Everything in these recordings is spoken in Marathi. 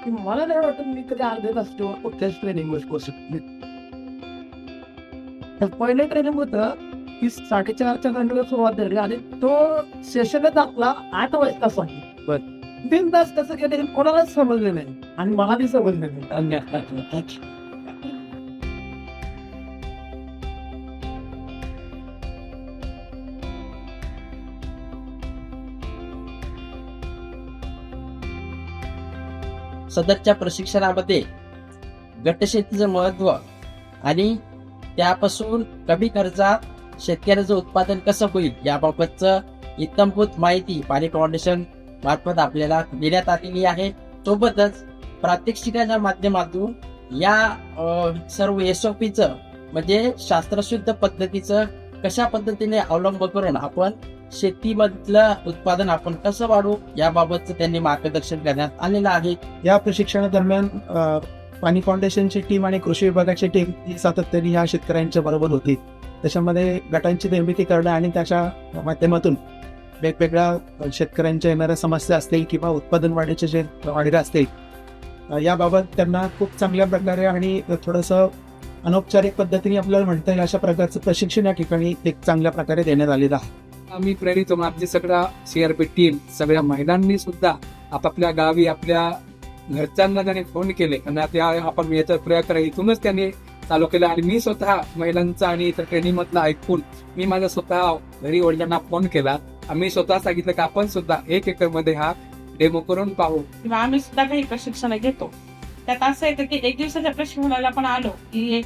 की मला नाही वाटत मी कधी अर्ध्या तास किंवा कुठल्याच ट्रेनिंग करू शकतो. तर पहिले ट्रेनिंग होतं की 4:30च्या घंटेला सुरुवात झाली आणि तो सेशनच आपला 8 वाजता संपला. 3 तास कसं गेले हे कोणालाच समजले नाही आणि मला बी समजले नाही. सदरच्या प्रशिक्षणामध्ये गटशेतीचं महत्व आणि त्यापासून कमी खर्चात शेतकऱ्याचं उत्पादन कसं होईल याबाबतचं इत्थंभूत माहिती पाणी फाउंडेशन मार्फत आपल्याला देण्यात आलेली आहे. सोबतच प्रात्यक्षिकाच्या माध्यमातून या सर्व SOPचं म्हणजे शास्त्रशुद्ध पद्धतीचं कशा पद्धतीने अवलंब करून आपण शेतीमधलं उत्पादन आपण कसं वाढवू याबाबतचं त्यांनी मार्गदर्शन करण्यात आलेलं आहे. या प्रशिक्षणादरम्यान पाणी फाउंडेशनची टीम आणि कृषी विभागाची टीम ही सातत्याने ह्या शेतकऱ्यांच्या बरोबर होती. त्याच्यामध्ये गटांची निर्मिती करणं आणि त्याच्या माध्यमातून वेगवेगळ्या शेतकऱ्यांच्या येणाऱ्या समस्या असतील किंवा उत्पादन वाढीचे जे वाढीला असतील याबाबत त्यांना खूप चांगल्या प्रकारे आणि थोडंसं अनौपचारिक पद्धतीने आपल्याला म्हणता येईल अशा प्रकारचं प्रशिक्षण या ठिकाणी एक चांगल्या प्रकारे देण्यात आलेलं आहे. आम्ही प्रेरित होऊन आमची सगळा CRP टीम सगळ्या महिलांनी सुद्धा आपापल्या गावी आपल्या घरच्यांना त्यांनी फोन केले आणि त्या आपण याचा प्रयोग करा इथूनच त्यांनी चालू केलं. आणि मी स्वतः महिलांचा आणि इतर ट्रेनिंग मधला ऐकून मी माझा स्वतः घरी वडिलांना फोन केला. आम्ही स्वतः सांगितलं की आपण सुद्धा 1 एकर मध्ये हा डेमो करून पाहू. किंवा आम्ही सुद्धा काही प्रशिक्षण घेतो. त्यात असं येतं की 1 दिवसाच्या प्रशिक्षणाला आपण आलो की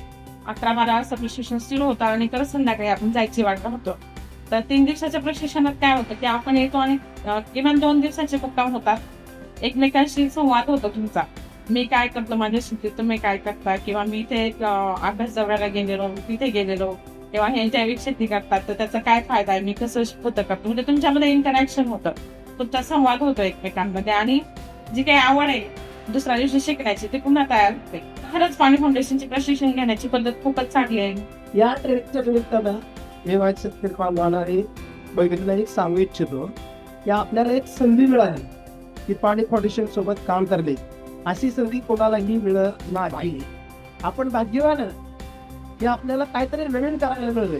11-12 वाजता प्रशिक्षण सुरू होतं आणि परत संध्याकाळी आपण जायची वाट होतो. तर 3 दिवसाच्या प्रशिक्षणात काय होतं की आपण येतो आणि किमान 2 दिवसाचे मुक्काम होतात. एकमेकांशी संवाद होतो तुमचा. मी काय करतो माझ्या शेतीत, तुम्ही काय करता, किंवा मी इथे अभ्यास दौऱ्याला गेलेलो, तिथे गेलेलो, किंवा हे जैविक शेती करतात तर त्याचा काय फायदा आहे, मी कसं होतं करतो, म्हणजे तुमच्यामध्ये इंटरॅक्शन होतं, तुमचा संवाद होतो एकमेकांमध्ये आणि जी काही आवड आहे दुसऱ्या दिवशी शिकण्याची ती पुन्हा तयार होते. खरंच पाणी फाउंडेशनची प्रशिक्षण घेण्याची पद्धत खूपच चांगली आहे. या ट्रेनिंगच्या निमित्तानं मी माझ्या शेतकरी बांधवांना बघितलं एक सांगू इच्छितो की आपल्याला एक संधी मिळाली की पाणी फाउंडेशन सोबत काम करणे. अशी संधी कोणालाही मिळत नाही. आपण भाग्यवान आहे की आपल्याला काहीतरी नवीन करायला मिळते.